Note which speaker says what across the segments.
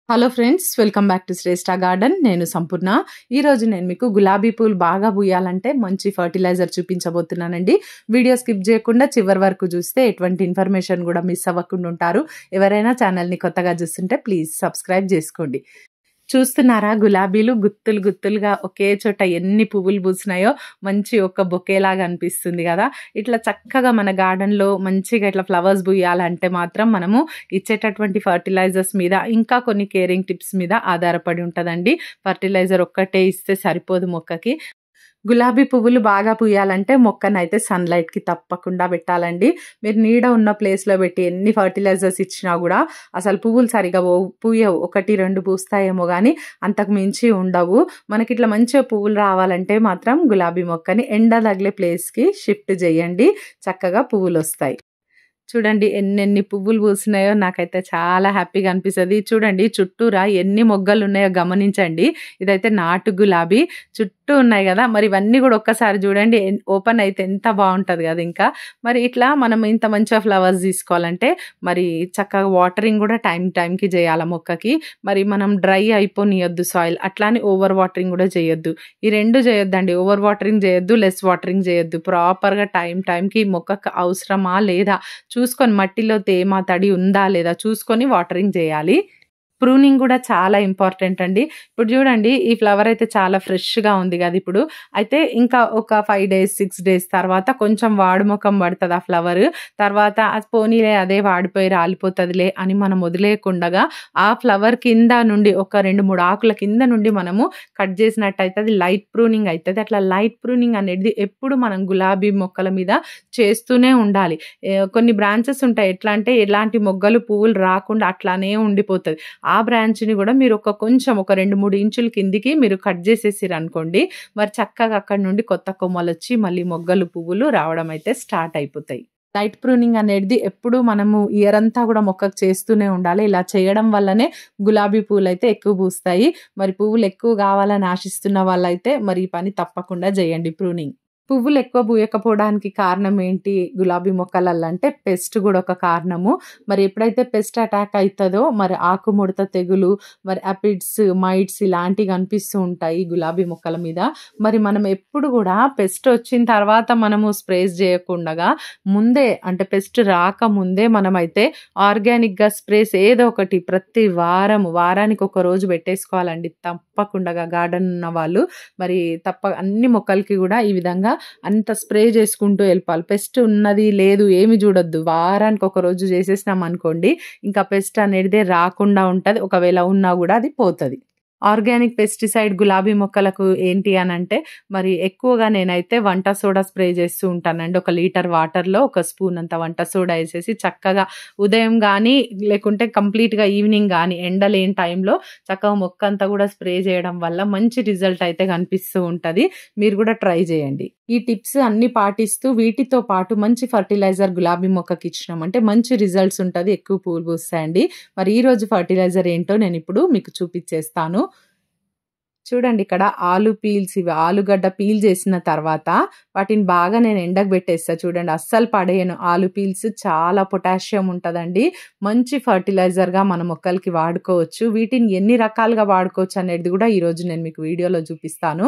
Speaker 1: Hello friends, welcome back to Shreshtha garden. నేను సంపూర్ణ. ఈరోజు నేను మీకు గులాబీ పూలు బాగా పూయాలంటే మంచి ఫర్టిలైజర్ చూపించబోతున్నానండి. వీడియో స్కిప్ చేయకుండా చివరి వరకు చూస్తే ఎటువంటి ఇన్ఫర్మేషన్ కూడా మిస్ అవ్వకుండా ఉంటారు. ఎవరైనా ఛానల్ని కొత్తగా చూస్తుంటే ప్లీజ్ సబ్స్క్రైబ్ చేసుకోండి. చూస్తున్నారా, గులాబీలు గుత్తులు గుత్తులుగా ఒకే చోట ఎన్ని పువ్వులు పూసినాయో మంచి ఒక బొకేలాగా అనిపిస్తుంది కదా. ఇట్లా చక్కగా మన గార్డెన్లో మంచిగా ఇట్లా ఫ్లవర్స్ పూయాలంటే మాత్రం మనము ఇచ్చేటటువంటి ఫర్టిలైజర్స్ మీద ఇంకా కొన్ని కేరింగ్ టిప్స్ మీద ఆధారపడి ఉంటుందండి. ఫర్టిలైజర్ ఒక్కటే ఇస్తే సరిపోదు మొక్కకి. గులాబీ పువ్వులు బాగా పూయాలంటే మొక్కనైతే సన్లైట్కి తప్పకుండా పెట్టాలండి. మీరు నీడ ఉన్న ప్లేస్లో పెట్టి ఎన్ని ఫర్టిలైజర్స్ ఇచ్చినా కూడా అసలు పువ్వులు సరిగా పూయవు. 1-2 పూస్తాయేమో కానీ అంతకు మించి ఉండవు. మనకి ఇట్లా మంచిగా పువ్వులు రావాలంటే మాత్రం గులాబీ మొక్కని ఎండ తగిలే ప్లేస్కి షిఫ్ట్ చేయండి. చక్కగా పువ్వులు వస్తాయి. చూడండి ఎన్నెన్ని పువ్వులు పూసినాయో, నాకైతే చాలా హ్యాపీగా అనిపిస్తుంది. చూడండి చుట్టూరా ఎన్ని మొగ్గలు ఉన్నాయో గమనించండి. ఇదైతే నాటు గులాబీ చుట్టూ ఉన్నాయి కదా. మరి ఇవన్నీ కూడా ఒక్కసారి చూడండి, ఓపెన్ అయితే ఎంత బాగుంటుంది కదా. ఇంకా మరి ఇట్లా మనం ఇంత మంచిగా ఫ్లవర్స్ తీసుకోవాలంటే మరి చక్కగా వాటరింగ్ కూడా టైంకి చేయాలి మొక్కకి. మరి మనం డ్రై అయిపోనియొద్దు సాయిల్, అట్లానే ఓవర్ వాటరింగ్ కూడా చేయొద్దు. ఈ రెండు చేయొద్దండి. ఓవర్ వాటరింగ్ చేయొద్దు, లెస్ వాటరింగ్ చేయొద్దు. ప్రాపర్గా టైంకి మొక్కకు అవసరమా లేదా చూసుకొని, మట్టిలో తేమ తడి ఉందా లేదా చూసుకొని వాటరింగ్ చేయాలి. ప్రూనింగ్ కూడా చాలా ఇంపార్టెంట్ అండి. ఇప్పుడు చూడండి, ఈ ఫ్లవర్ అయితే చాలా ఫ్రెష్గా ఉంది కదా. ఇప్పుడు అయితే ఇంకా ఒక 5 days 6 days తర్వాత కొంచెం వాడుముఖం పడుతుంది ఆ ఫ్లవర్. తర్వాత పోనీలే అదే వాడిపోయి రాలిపోతుందిలే అని మనం వదిలేయకుండా ఆ ఫ్లవర్ కింద నుండి ఒక 2-3 ఆకుల కింద నుండి మనము కట్ చేసినట్టయితే అది లైట్ ప్రూనింగ్ అవుతుంది. అట్లా లైట్ ప్రూనింగ్ అనేది ఎప్పుడు మనం గులాబీ మొక్కల మీద చేస్తూనే ఉండాలి. కొన్ని బ్రాంచెస్ ఉంటాయి, ఎట్లా అంటే ఎలాంటి మొగ్గలు పువ్వులు రాకుండా అట్లానే ఉండిపోతుంది. ఆ బ్రాంచ్ని కూడా మీరు ఒక 2-3 ఇంచుల కిందికి మీరు కట్ చేసేసారు అనుకోండి, మరి చక్కగా అక్కడ నుండి కొత్త కొమ్మలు వచ్చి మళ్ళీ మొగ్గలు పువ్వులు రావడం అయితే స్టార్ట్ అయిపోతాయి. లైట్ ప్రూనింగ్ అనేది ఎప్పుడు మనము ఇయర్ అంతా కూడా మొక్కకు చేస్తూనే ఉండాలి. ఇలా చేయడం వల్లనే గులాబీ పువ్వులు అయితే ఎక్కువ పూస్తాయి. మరి పువ్వులు ఎక్కువ కావాలని ఆశిస్తున్న వాళ్ళైతే మరి ఈ పని తప్పకుండా చేయండి, ప్రూనింగ్. పువ్వులు ఎక్కువ పూయకపోవడానికి కారణం ఏంటి గులాబీ మొక్కలల్లో అంటే పెస్ట్ కూడా ఒక కారణము. మరి ఎప్పుడైతే పెస్ట్ అటాక్ అవుతుందో మరి ఆకుముడత తెగులు, మరి అపిడ్స్, మైట్స్ ఇలాంటివి కనిపిస్తూ ఉంటాయి గులాబీ మొక్కల మీద. మరి మనం ఎప్పుడు కూడా పెస్ట్ వచ్చిన తర్వాత మనము స్ప్రేస్ చేయకుండా ముందే, అంటే పెస్ట్ రాకముందే మనమైతే ఆర్గానిక్గా స్ప్రేస్ ఏదో ఒకటి ప్రతి వారానికి ఒక రోజు పెట్టేసుకోవాలండి తప్పకుండా. గార్డెన్ ఉన్న వాళ్ళు మరి అన్ని మొక్కలకి కూడా ఈ విధంగా అంత స్ప్రే చేసుకుంటూ వెళ్ళిపోవాలి. పెస్ట్ ఉన్నది లేదు ఏమి చూడొద్దు. వారానికి ఒక రోజు చేసేసినాం అనుకోండి, ఇంకా పెస్ట్ అనేది రాకుండా ఉంటుంది. ఒకవేళ ఉన్నా కూడా అది పోతుంది. ఆర్గానిక్ పెస్టిసైడ్ గులాబీ మొక్కలకు ఏంటి అని అంటే మరి ఎక్కువగా నేనైతే వంట సోడా స్ప్రే చేస్తూ ఉంటానండి. 1 లీటర్ వాటర్లో 1 స్పూన్ అంత వంట సోడా వేసేసి చక్కగా ఉదయం కానీ లేకుంటే కంప్లీట్గా ఈవినింగ్ కానీ ఎండలేని టైంలో చక్కగా మొక్క అంతా కూడా స్ప్రే చేయడం వల్ల మంచి రిజల్ట్ అయితే కనిపిస్తూ ఉంటుంది. మీరు కూడా ట్రై చేయండి. ఈ టిప్స్ అన్ని పాటిస్తూ వీటితో పాటు మంచి ఫర్టిలైజర్ గులాబీ మొక్కకి ఇచ్చినామంటే మంచి రిజల్ట్స్ ఉంటుంది, ఎక్కువ పూలు పూస్తాయండి. మరి ఈరోజు ఫర్టిలైజర్ ఏంటో నేను ఇప్పుడు మీకు చూపించేస్తాను. చూడండి, ఇక్కడ ఆలు పీల్స్, ఇవి ఆలుగడ్డ పీల్ చేసిన తర్వాత వాటిని బాగా నేను ఎండకు పెట్టేస్తాను. చూడండి, అస్సలు పడేయను. ఆలు పీల్స్ చాలా పొటాషియం ఉంటుందండి. మంచి ఫర్టిలైజర్గా మన మొక్కలకి వాడుకోవచ్చు. వీటిని ఎన్ని రకాలుగా వాడుకోవచ్చు అనేది కూడా ఈరోజు నేను మీకు వీడియోలో చూపిస్తాను.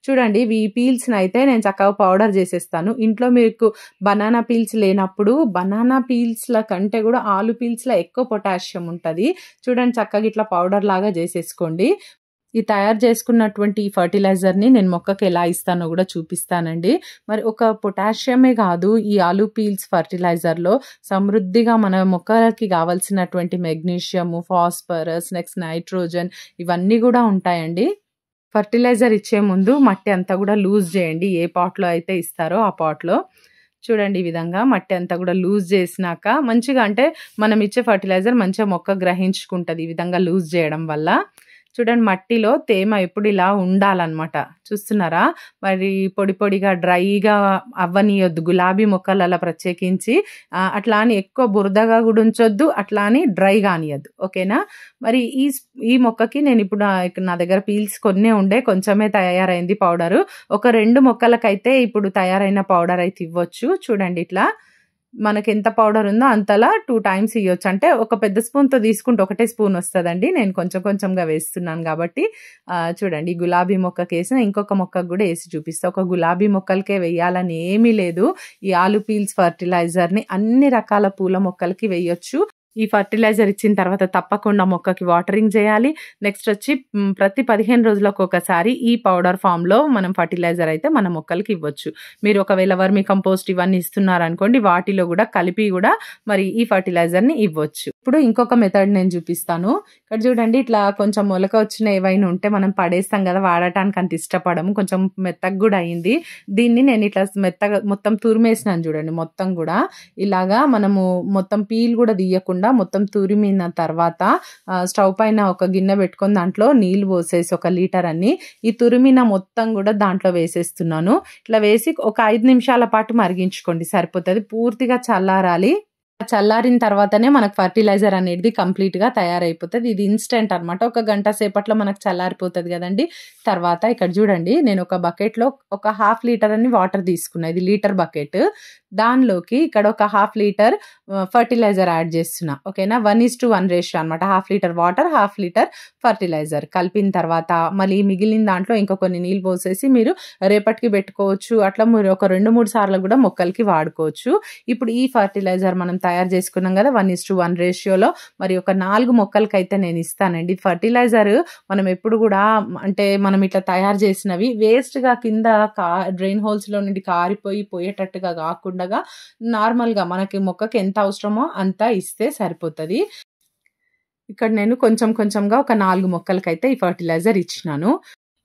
Speaker 1: చూడండి, ఈ పీల్స్ని అయితే నేను చక్కగా పౌడర్ చేసేస్తాను. ఇంట్లో మీకు బనానా పీల్స్ లేనప్పుడు బనానా పీల్స్ల కంటే కూడా ఆలు పీల్స్లో ఎక్కువ పొటాషియం ఉంటుంది. చూడండి, చక్కగా ఇట్లా పౌడర్ లాగా చేసేసుకోండి. ఈ తయారు చేసుకున్నటువంటి ఈ ఫర్టిలైజర్ని నేను మొక్కకి ఎలా ఇస్తానో కూడా చూపిస్తానండి. మరి ఒక పొటాషియమే కాదు, ఈ ఆలు పీల్స్ ఫర్టిలైజర్లో సమృద్ధిగా మన మొక్కలకి కావాల్సినటువంటి మెగ్నీషియము, ఫాస్ఫరస్, నెక్స్ట్ నైట్రోజన్ ఇవన్నీ కూడా ఉంటాయండి. ఫర్టిలైజర్ ఇచ్చే ముందు మట్టి అంతా కూడా లూజ్ చేయండి. ఏ పాట్లో అయితే ఇస్తారో ఆ పాట్లో చూడండి, ఈ విధంగా మట్టి అంతా కూడా లూజ్ చేసినాక మంచిగా, అంటే మనం ఇచ్చే ఫర్టిలైజర్ మంచిగా మొక్క గ్రహించుకుంటుంది ఈ విధంగా లూజ్ చేయడం వల్ల. చూడండి, మట్టిలో తేమ ఎప్పుడు ఇలా ఉండాలన్నమాట. చూస్తున్నారా, మరి పొడిగా డ్రైగా అవ్వనియొద్దు గులాబీ మొక్కలలో ప్రత్యేకించి. అట్లా అని ఎక్కువ బురదగా కూడా ఉంచొద్దు, అట్లా అని డ్రై కానియద్దు. ఓకేనా. మరి ఈ మొక్కకి నేను ఇప్పుడు నా దగ్గర పీల్స్ కొన్నే ఉండే, కొంచెమే తయారైంది పౌడరు. ఒక 2 మొక్కలకైతే ఇప్పుడు తయారైన పౌడర్ అయితే ఇవ్వచ్చు. చూడండి, ఇట్లా మనకెంత పౌడర్ ఉందో అంతలా 2 టైమ్స్ ఇయ్యొచ్చు. అంటే ఒక పెద్ద స్పూన్‌తో తీసుకుంటే ఒకటే స్పూన్ వస్తదండి. నేను కొంచెం కొంచెంగా వేస్తున్నాను కాబట్టి చూడండి గులాబీ మొక్కకేసిన ఇంకొక మొక్కకు గూడా ఏసి చూపిస్తా. ఒక గులాబీ మొక్కలకే వేయాలని ఏమీ లేదు. ఈ ఆలు పీల్స్ ఫర్టిలైజర్‌ని అన్ని రకాల పూల మొక్కలకి వేయొచ్చు. ఈ ఫర్టిలైజర్ ఇచ్చిన తర్వాత తప్పకుండా మొక్కకి వాటరింగ్ చేయాలి. నెక్స్ట్ వచ్చి ప్రతి 15 రోజులకు ఒకసారి ఈ పౌడర్ ఫామ్‌లో మనం ఫర్టిలైజర్ అయితే మన మొక్కలకి ఇవ్వచ్చు. మీరు ఒకవేళ వర్మి కంపోస్ట్ ఇవన్నీ ఇస్తున్నారనుకోండి వాటిలో గూడా కలిపి గూడా మరి ఈ ఫర్టిలైజర్‌ని ఇవ్వచ్చు. ఇప్పుడు ఇంకొక మెథడ్ నేను చూపిస్తాను. ఇక్కడ చూడండి ఇట్లా కొంచెం మొలక వచ్చిన ఏవైనా ఉంటే మనం పడేస్తాం కదా! వాడటానికి అంత ఇష్టపడము. కొంచెం మెత్తగా గూడా అయింది. దీన్ని నేను ఇట్లా మెత్తగా మొత్తం తురిమేసినాను చూడండి మొత్తం గూడా. ఇలాగా మనము మొత్తం పీల్ గూడా తీయకుండా మొత్తం తురిమిన తర్వాత స్టవ్ పైన ఒక గిన్నె పెట్టుకొని దాంట్లో నీళ్లు పోసేసి 1 లీటర్ అన్ని ఈ తురిమిన మొత్తం కూడా దాంట్లో వేసేస్తున్నాను. ఇట్లా వేసి ఒక 5 నిమిషాల పాటు మరిగించుకోండి సరిపోతది. పూర్తిగా చల్లారాలి. చల్లారిన తర్వాతనే మనకు ఫర్టిలైజర్ అనేది కంప్లీట్‌గా తయారైపోతది. ఇది ఇన్‌స్టంట్ అన్నమాట. ఒక గంట సేపట్లో మనకు చల్లారిపోతది గదండీ. తర్వాత ఇక్కడ చూడండి నేను ఒక బకెట్‌లో ఒక హాఫ్ లీటర్ అని వాటర్ తీసుకున్నా. ఇది లీటర్ బకెట్. దానిలోకి ఇక్కడ ఒక హాఫ్ లీటర్ ఫర్టిలైజర్ యాడ్ చేస్తున్నా. ఓకేనా? 1:1 రేషియో అన్నమాట. Half litre water, half litre fertiliser కలిపిన తర్వాత మళ్ళీ మిగిలిన దాంట్లో ఇంకా కొన్ని నీళ్లు పోసేసి మీరు రేపటికి పెట్టుకోవచ్చు. అట్లా మీరు ఒక 2, 3 సార్లు కూడా మొక్కలకి వాడుకోవచ్చు. ఇప్పుడు ఈ ఫర్టిలైజర్ మనం తయారు చేసుకున్నాం కదా 1:1 రేషియోలో మరి ఒక 4 మొక్కలకైతే నేను ఇస్తానండి. ఫర్టిలైజర్ మనం ఎప్పుడు కూడా అంటే మనం ఇట్లా తయారు చేసినవి వేస్ట్‌గా కింద డ్రైన్ హోల్స్‌లో నుండి పోయేటట్టుగా కాకుండా నార్మల్‌గా మనకి మొక్కకి ఎంత అవసరమో అంత ఇస్తే సరిపోతది. ఇక్కడ నేను కొంచెం కొంచెంగా ఒక 4 మొక్కలకైతే ఈ ఫర్టిలైజర్ ఇచ్చినాను.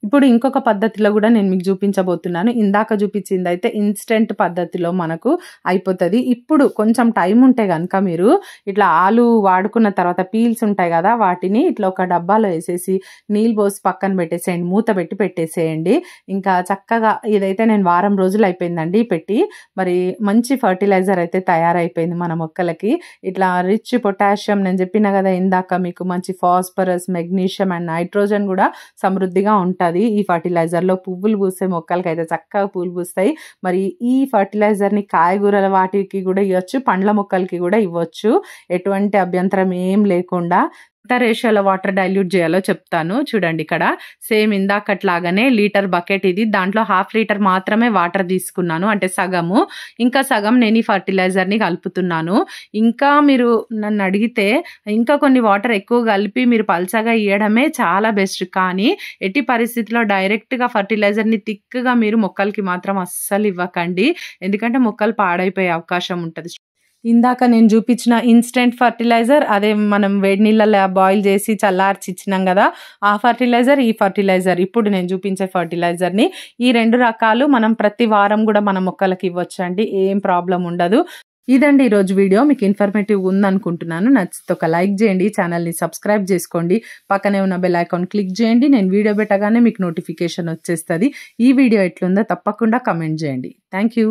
Speaker 1: ఇప్పుడు ఇంకొక పద్ధతిలో కూడా నేను మీకు చూపించబోతున్నాను. ఇందాక చూపించిందైతే ఇన్‌స్టంట్ పద్ధతిలో మనకు అయిపోతది. ఇప్పుడు కొంచెం టైం ఉంటే గనుక మీరు ఇట్లా ఆలు వాడుకున్న తర్వాత పీల్స్ ఉంటాయి కదా వాటిని ఇట్లా ఒక డబ్బాలో వేసేసి నీళ్ళు పోసి పక్కన పెట్టేసేయండి. మూత పెట్టి పెట్టేసేయండి. ఇంకా చక్కగా ఇదైతే నేను వారం రోజులు అయిపోయిందండి పెట్టి. మరి మంచి ఫర్టిలైజర్ అయితే తయారైపోయింది మన మొక్కలకి. ఇట్లా రిచ్ పొటాషియం నేను చెప్పిన కదా ఇందాక మీకు మంచి ఫాస్ఫరస్, మెగ్నీషియం అండ్ నైట్రోజన్ కూడా సమృద్ధిగా ఉంటది. ఈ ఫర్టిలైజర్‌లో పువ్వులు పూసే మొక్కలకైతే చక్కగా పూలు పూస్తాయి. మరి ఈ ఫర్టిలైజర్‌ని కాయగూరల వాటికి కూడా ఇవ్వచ్చు. పండ్ల మొక్కలకి కూడా ఇవ్వచ్చు. ఎటువంటి అభ్యంతరం ఏం లేకుండా. ఎంత రేషియోలో వాటర్ డైల్యూట్ చేయాలో చెప్తాను. చూడండి ఇక్కడ సేమ్ ఇందాకట్లాగానే లీటర్ బకెట్ ఇది. దాంట్లో హాఫ్ లీటర్ మాత్రమే వాటర్ తీసుకున్నాను. అంటే సగము. ఇంకా సగం నేను ఈ ఫర్టిలైజర్‌ని కలుపుతున్నాను. ఇంకా మీరు నన్ను అడిగితే ఇంకా కొన్ని వాటర్ ఎక్కువ కలిపి మీరు పల్చగా ఇయ్యడమే చాలా బెస్ట్. కానీ ఎట్టి పరిస్థితిలో డైరెక్ట్‌గా ఫర్టిలైజర్‌ని థిక్‌గా మీరు మొక్కలకి మాత్రం అస్సలు ఇవ్వకండి. ఎందుకంటే మొక్కలు పాడైపోయే అవకాశం ఉంటది. ఇందాక నేను చూపించిన ఇన్‌స్టంట్ ఫర్టిలైజర్ అదే మనం వేడి నీళ్ళలో బాయిల్ చేసి చల్లార్చి ఇచ్చినాం కదా! ఆ ఫర్టిలైజర్, ఈ ఫర్టిలైజర్ ఇప్పుడు నేను చూపించే ఫర్టిలైజర్‌ని ఈ 2 రకాలు మనం ప్రతి వారం కూడా మన మొక్కలకి ఇవ్వొచ్చండి. ఏం ప్రాబ్లమ్ ఉండదు. ఇదండి ఈరోజు వీడియో. మీకు ఇన్ఫర్మేటివ్ ఉందనుకుంటున్నాను. నచ్చితే ఒక లైక్ చేయండి. ఛానల్‌ని సబ్స్క్రైబ్ చేసుకోండి. పక్కనే ఉన్న బెల్ ఐకాన్ క్లిక్ చేయండి. నేను వీడియో పెట్టగానే మీకు నోటిఫికేషన్ వచ్చేస్తది. ఈ వీడియో ఎట్లుందో తప్పకుండా కామెంట్ చేయండి. Thank you.